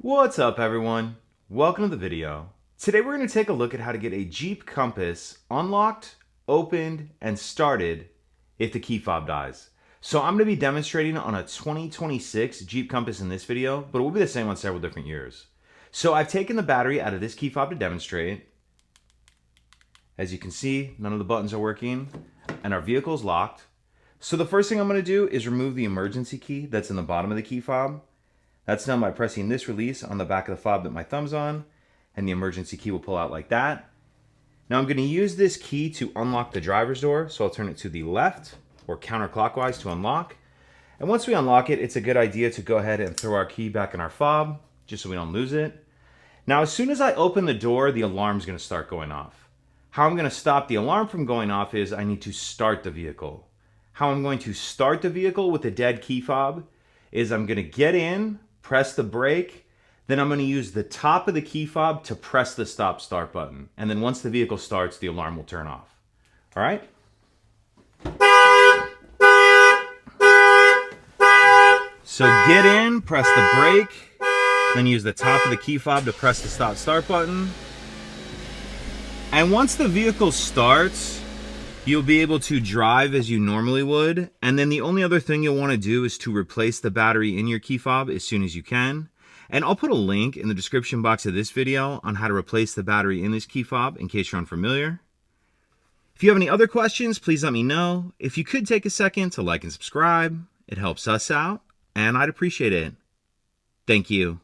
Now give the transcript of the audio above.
What's up everyone? Welcome to the video. Today we're going to take a look at how to get a Jeep Compass unlocked, opened, and started if the key fob dies. So I'm going to be demonstrating on a 2026 Jeep Compass in this video, but it will be the same on several different years. So I've taken the battery out of this key fob to demonstrate. As you can see, none of the buttons are working and our vehicle is locked. So the first thing I'm going to do is remove the emergency key that's in the bottom of the key fob. That's done by pressing this release on the back of the fob that my thumb's on, and the emergency key will pull out like that. Now I'm going to use this key to unlock the driver's door, so I'll turn it to the left or counterclockwise to unlock. And once we unlock it, it's a good idea to go ahead and throw our key back in our fob, just so we don't lose it. Now as soon as I open the door, the alarm's going to start going off. How I'm going to stop the alarm from going off is I need to start the vehicle. How I'm going to start the vehicle with a dead key fob is I'm going to get in, press the brake, then I'm going to use the top of the key fob to press the stop start button. And then once the vehicle starts, the alarm will turn off. All right? So get in, press the brake, then use the top of the key fob to press the stop start button. And once the vehicle starts, you'll be able to drive as you normally would. And then the only other thing you'll want to do is to replace the battery in your key fob as soon as you can. And I'll put a link in the description box of this video on how to replace the battery in this key fob in case you're unfamiliar. If you have any other questions, please let me know. If you could take a second to like and subscribe, it helps us out and I'd appreciate it. Thank you.